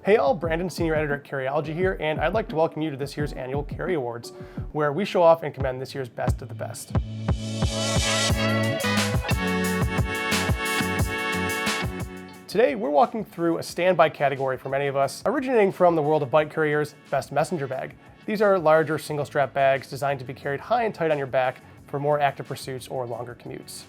Hey all, Brandon, Senior Editor at Carryology here, and I'd like to welcome you to this year's annual Carry Awards, where we show off and commend this year's best of the best. Today, we're walking through a standby category for many of us, originating from the world of bike couriers, Best Messenger Bag. These are larger single strap bags designed to be carried high and tight on your back for more active pursuits or longer commutes.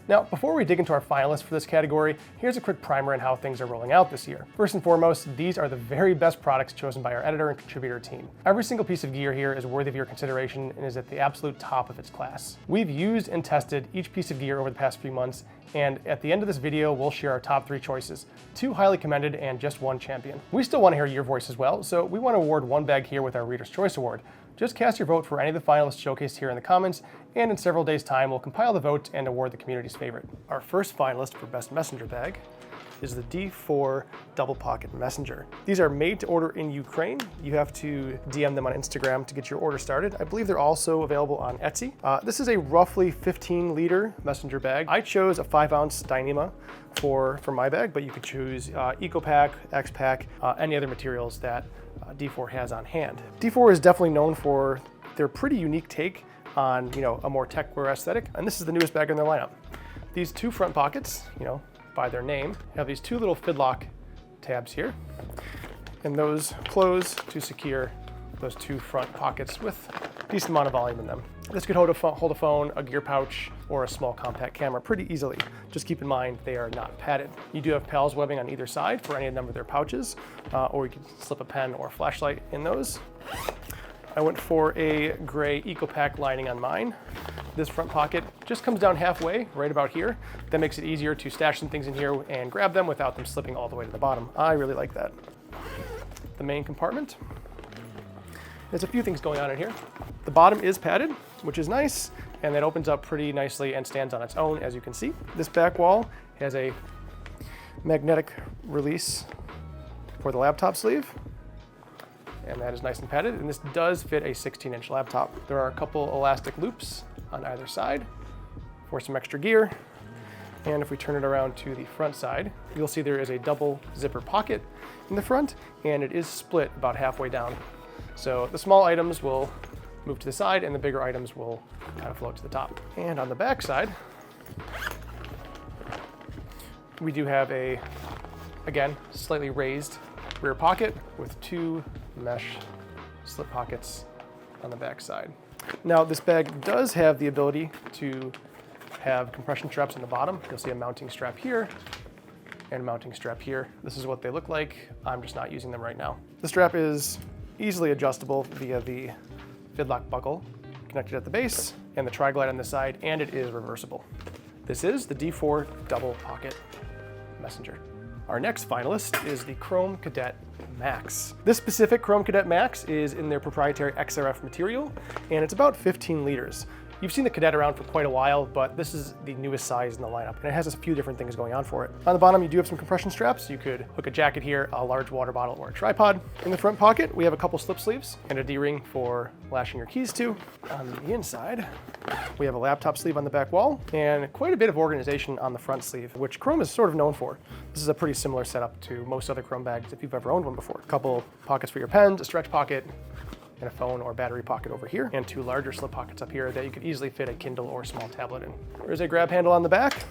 Now, before we dig into our finalists for this category, here's a quick primer on how things are rolling out this year. First and foremost, these are the very best products chosen by our editor and contributor team. Every single piece of gear here is worthy of your consideration and is at the absolute top of its class. We've used and tested each piece of gear over the past few months, and at the end of this video, we'll share our top 3 choices, 2 highly commended and just 1 champion. We still want to hear your voice as well, so we want to award 1 bag here with our Reader's Choice Award. Just cast your vote for any of the finalists showcased here in the comments, and in several days' time, we'll compile the vote and award the community's favorite. Our first finalist for Best Messenger Bag is the D4 Double Pocket Messenger. These are made to order in Ukraine. You have to DM them on Instagram to get your order started. I believe they're also available on Etsy. This is a roughly 15-liter messenger bag. I chose a 5-ounce Dyneema for my bag, but you could choose EcoPack, X-Pack, any other materials that D4 has on hand. D4 is definitely known for their pretty unique take on, a more tech wear aesthetic, and this is the newest bag in their lineup. These 2 front pockets, by their name, have these 2 little fidlock tabs here, and those close to secure those 2 front pockets with a decent amount of volume in them. This could hold a phone, a gear pouch, or a small compact camera pretty easily. Just keep in mind they are not padded. You do have PALS webbing on either side for any number of their pouches, or you can slip a pen or flashlight in those. I went for a gray EcoPack lining on mine. This front pocket just comes down halfway, right about here. That makes it easier to stash some things in here and grab them without them slipping all the way to the bottom. I really like that. The main compartment. There's a few things going on in here. The bottom is padded, which is nice, and that opens up pretty nicely and stands on its own, as you can see. This back wall has a magnetic release for the laptop sleeve, and that is nice and padded, and this does fit a 16-inch laptop. There are a couple elastic loops on either side for some extra gear, and if we turn it around to the front side, you'll see there is a double zipper pocket in the front, and it is split about halfway down. So the small items will move to the side, and the bigger items will kind of float to the top. And on the back side, we do have a, again, slightly raised rear pocket with 2 mesh slip pockets on the back side. Now, this bag does have the ability to have compression straps on the bottom. You'll see a mounting strap here and a mounting strap here. This is what they look like. I'm just not using them right now. The strap is easily adjustable via the fidlock buckle connected at the base and the tri-glide on the side, and it is reversible. This is the D4 Double Pocket Messenger. Our next finalist is the Chrome Kadet Max. This specific Chrome Kadet Max is in their proprietary XRF material, and it's about 15 liters. You've seen the Kadet around for quite a while, but this is the newest size in the lineup, and it has a few different things going on for it. On the bottom, you do have some compression straps. You could hook a jacket here, a large water bottle, or a tripod. In the front pocket, we have a couple slip sleeves and a D-ring for lashing your keys to. On the inside, we have a laptop sleeve on the back wall and quite a bit of organization on the front sleeve, which Chrome is sort of known for. This is a pretty similar setup to most other Chrome bags if you've ever owned one before. A couple pockets for your pens, a stretch pocket, and a phone or battery pocket over here, and 2 larger slip pockets up here that you could easily fit a Kindle or small tablet in. There's a grab handle on the back,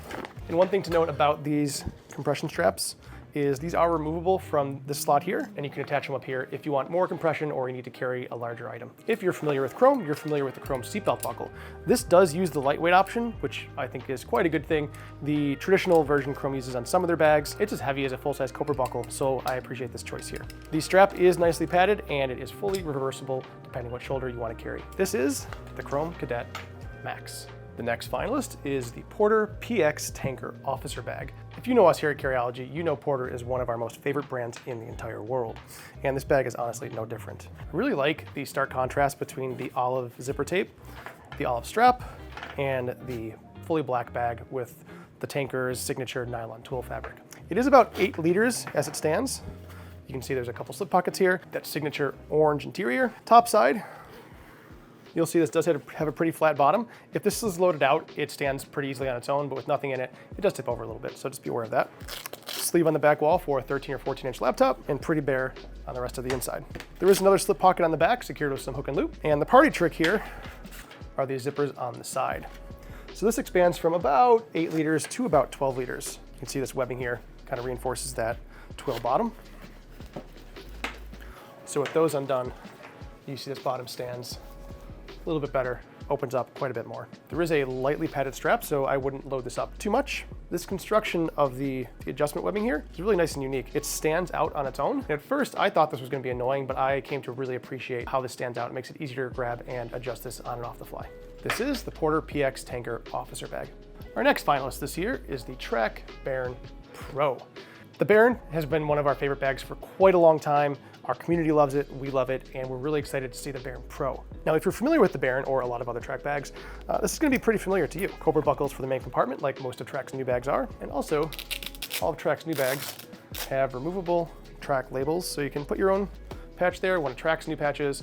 and one thing to note about these compression straps is these are removable from this slot here, and you can attach them up here if you want more compression or you need to carry a larger item. If you're familiar with Chrome, you're familiar with the Chrome seatbelt buckle. This does use the lightweight option, which I think is quite a good thing. The traditional version Chrome uses on some of their bags, it's as heavy as a full-size Cobra buckle, so I appreciate this choice here. The strap is nicely padded, and it is fully reversible depending what shoulder you want to carry. This is the Chrome Kadet Max. The next finalist is the Porter PX Tanker Officer Bag. If you know us here at Carryology, you know Porter is one of our most favorite brands in the entire world, and this bag is honestly no different. I really like the stark contrast between the olive zipper tape, the olive strap, and the fully black bag with the Tanker's signature nylon twill fabric. It is about 8 liters as it stands. You can see there's a couple slip pockets here, that signature orange interior. Top side, you'll see this does have a pretty flat bottom. If this is loaded out, it stands pretty easily on its own, but with nothing in it, it does tip over a little bit, so just be aware of that. sleeve on the back wall for a 13 or 14-inch laptop, and pretty bare on the rest of the inside. There is another slip pocket on the back, secured with some hook and loop. And the party trick here are these zippers on the side. So this expands from about 8 liters to about 12 liters. You can see this webbing here kind of reinforces that twill bottom. So with those undone, you see this bottom stands a little bit better, opens up quite a bit more. There is a lightly padded strap, so I wouldn't load this up too much. This construction of the adjustment webbing here is really nice and unique. It stands out on its own. At first, I thought this was going to be annoying, but I came to really appreciate how this stands out. It makes it easier to grab and adjust this on and off the fly. This is the Porter PX Tanker Officer Bag. Our next finalist this year is the Trakke Bairn Pro. The Bairn has been one of our favorite bags for quite a long time. Our community loves it, we love it, and we're really excited to see the Bairn Pro. Now, if you're familiar with the Bairn or a lot of other Trakke bags, this is going to be pretty familiar to you. Cobra buckles for the main compartment, like most of Trakke's new bags are, and also all of Trakke's new bags have removable Trakke labels, so you can put your own patch there, one of Trakke's new patches,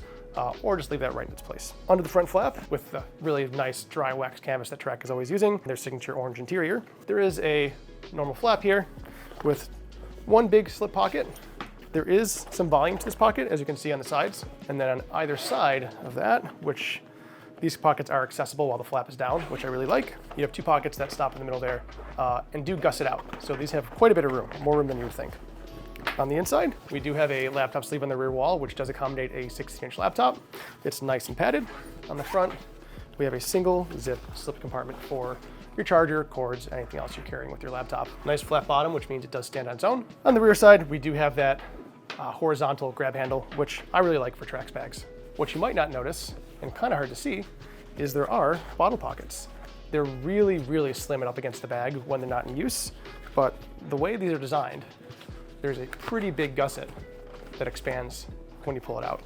or just leave that right in its place. Under the front flap, with the really nice dry wax canvas that Trakke is always using, their signature orange interior, there is a normal flap here with one big slip pocket. There is some volume to this pocket, as you can see on the sides. And then on either side of that, which these pockets are accessible while the flap is down, which I really like. You have 2 pockets that stop in the middle there and do gusset out. So these have quite a bit of room, more room than you would think. On the inside, we do have a laptop sleeve on the rear wall, which does accommodate a 16-inch laptop. It's nice and padded. On the front, we have a single zip slip compartment for your charger, cords, anything else you're carrying with your laptop. Nice flat bottom, which means it does stand on its own. On the rear side, we do have that horizontal grab handle, which I really like for Trakke's bags. What you might not notice, and kind of hard to see, is there are bottle pockets. They're really, really slim and up against the bag when they're not in use, but the way these are designed, there's a pretty big gusset that expands when you pull it out.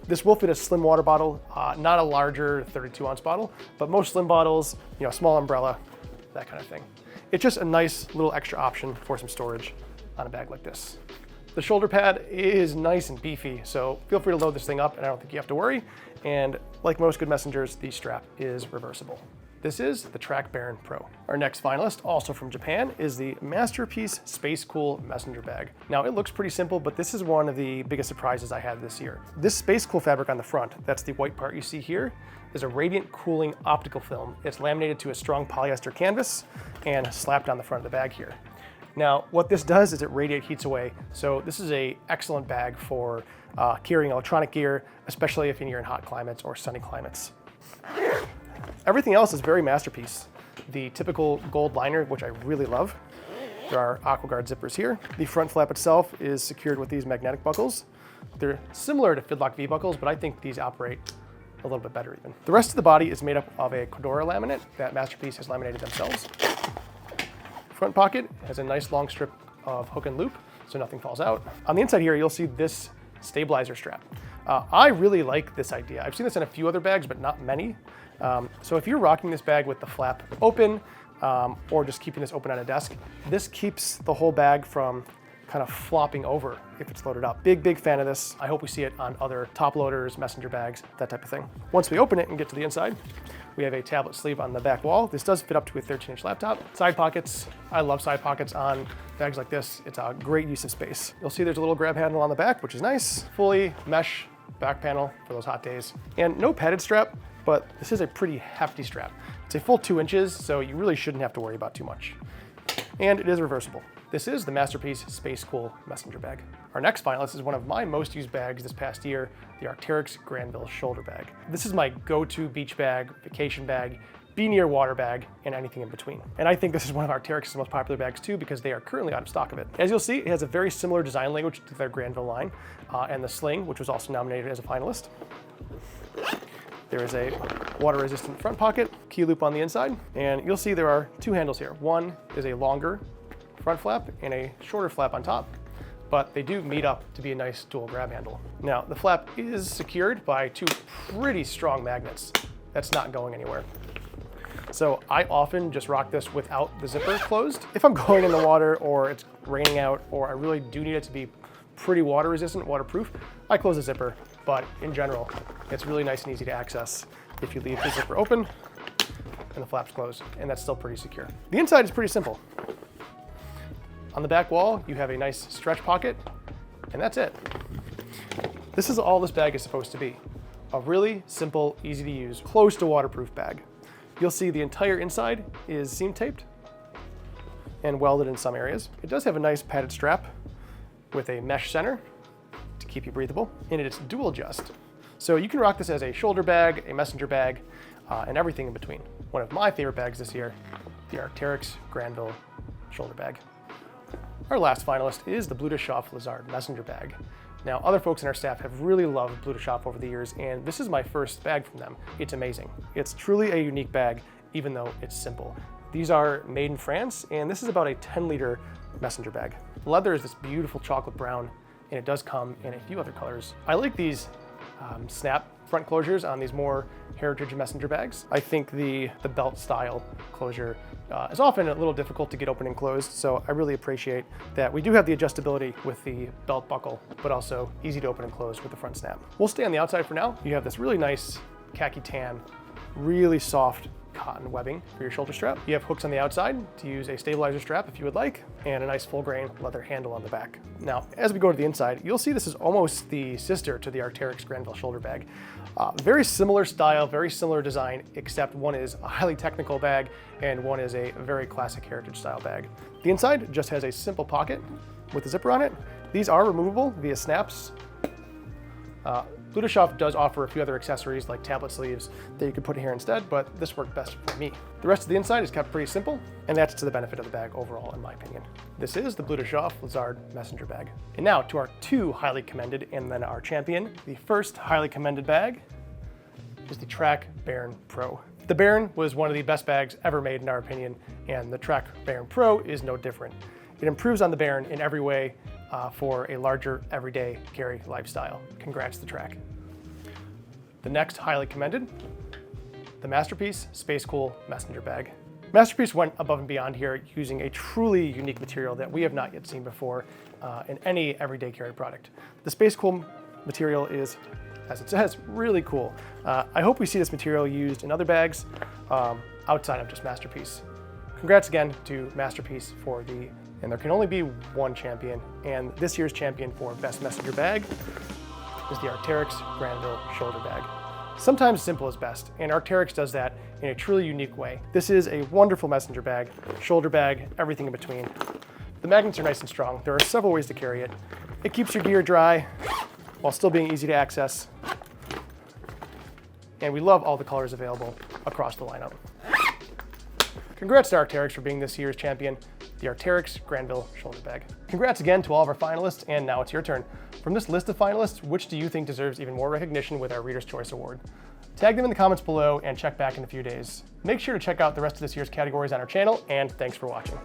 This will fit a slim water bottle, not a larger 32-ounce bottle, but most slim bottles, small umbrella, that kind of thing. It's just a nice little extra option for some storage on a bag like this. The shoulder pad is nice and beefy, so feel free to load this thing up, and I don't think you have to worry. And like most good messengers, the strap is reversible. This is the Trakke Bairn Pro. Our next finalist, also from Japan, is the Masterpiece Spacecool messenger bag. Now, it looks pretty simple, but this is one of the biggest surprises I had this year. This Spacecool fabric on the front, that's the white part you see here, is a radiant cooling optical film. It's laminated to a strong polyester canvas and slapped on the front of the bag here. Now, what this does is it radiate heats away. So this is an excellent bag for carrying electronic gear, especially if you're in hot climates or sunny climates. Everything else is very Masterpiece. The typical gold liner, which I really love. There are AquaGuard zippers here. The front flap itself is secured with these magnetic buckles. They're similar to Fidlock V buckles, but I think these operate a little bit better even. The rest of the body is made up of a Cordura laminate that Masterpiece has laminated themselves. Front pocket has a nice long strip of hook and loop, so nothing falls out. On the inside here, you'll see this stabilizer strap. I really like this idea. I've seen this in a few other bags, but not many. So if you're rocking this bag with the flap open, or just keeping this open on a desk, this keeps the whole bag from kind of flopping over if it's loaded up. Big fan of this. I hope we see it on other top loaders, messenger bags, that type of thing. Once we open it and get to the inside, we have a tablet sleeve on the back wall. This does fit up to a 13-inch laptop. Side pockets, I love side pockets on bags like this. It's a great use of space. You'll see there's a little grab handle on the back, which is nice. Fully mesh back panel for those hot days. And no padded strap, but this is a pretty hefty strap. It's a full 2 inches, so you really shouldn't have to worry about too much. And it is reversible. This is the Masterpiece Spacecool messenger bag. Our next finalist is one of my most used bags this past year, the Arc'teryx Granville shoulder bag. This is my go-to beach bag, vacation bag, be near water bag, and anything in between. And I think this is one of Arc'teryx's most popular bags too, because they are currently out of stock of it. As you'll see, it has a very similar design language to their Granville line, and the sling, which was also nominated as a finalist. There is a water-resistant front pocket, key loop on the inside, and you'll see there are 2 handles here. One is a longer front flap and a shorter flap on top, but they do meet up to be a nice dual grab handle. Now, the flap is secured by 2 pretty strong magnets. That's not going anywhere. So I often just rock this without the zipper closed. If I'm going in the water or it's raining out or I really do need it to be pretty water resistant, waterproof, I close the zipper. But in general, it's really nice and easy to access if you leave the zipper open and the flaps closed, and that's still pretty secure. The inside is pretty simple. On the back wall, you have a nice stretch pocket, and that's it. This is all this bag is supposed to be. A really simple, easy to use, close to waterproof bag. You'll see the entire inside is seam taped and welded in some areas. It does have a nice padded strap with a mesh center to keep you breathable, and it's dual adjust. So you can rock this as a shoulder bag, a messenger bag, and everything in between. One of my favorite bags this year, the Arc'teryx Granville shoulder bag. Our last finalist is the Bleu Chauffe Lazard messenger bag. Now, other folks in our staff have really loved Bleu Chauffe over the years, and this is my first bag from them. It's amazing. It's truly a unique bag, even though it's simple. These are made in France, and this is about a 10-liter messenger bag. The leather is this beautiful chocolate brown, and it does come in a few other colors. I like these snap front closures on these more heritage messenger bags. I think the belt style closure is often a little difficult to get open and closed, so I really appreciate that we do have the adjustability with the belt buckle, but also easy to open and close with the front snap. We'll stay on the outside for now. You have this really nice khaki tan, really soft cotton webbing for your shoulder strap. You have hooks on the outside to use a stabilizer strap if you would like, and a nice full grain leather handle on the back. Now, as we go to the inside, you'll see this is almost the sister to the Arc'teryx Granville shoulder bag. Very similar style, very similar design, except one is a highly technical bag and one is a very classic heritage style bag. The inside just has a simple pocket with a zipper on it. These are removable via snaps. Bleu Chauffe does offer a few other accessories like tablet sleeves that you could put here instead, but this worked best for me. The rest of the inside is kept pretty simple, and that's to the benefit of the bag overall, in my opinion. This is the Bleu Chauffe Lazard messenger bag. And now to our two highly commended and then our champion. The first highly commended bag is the Trakke Bairn Pro. The Bairn was one of the best bags ever made in our opinion, and the Trakke Bairn Pro is no different. It improves on the Bairn in every way for a larger everyday carry lifestyle. Congrats to Trakke. The next highly commended, the Masterpiece Spacecool messenger bag. Masterpiece went above and beyond here using a truly unique material that we have not yet seen before in any everyday carry product. The Spacecool material is, as it says, really cool. I hope we see this material used in other bags outside of just Masterpiece. Congrats again to Masterpiece and there can only be one champion, and this year's champion for Best Messenger Bag is the Arc'teryx Granville shoulder bag. Sometimes simple is best, and Arc'teryx does that in a truly unique way. This is a wonderful messenger bag, shoulder bag, everything in between. The magnets are nice and strong. There are several ways to carry it. It keeps your gear dry while still being easy to access. And we love all the colors available across the lineup. Congrats to Arc'teryx for being this year's champion, the Arc'teryx Granville shoulder bag. Congrats again to all of our finalists, and now it's your turn. From this list of finalists, which do you think deserves even more recognition with our Reader's Choice Award? Tag them in the comments below and check back in a few days. Make sure to check out the rest of this year's categories on our channel, and thanks for watching.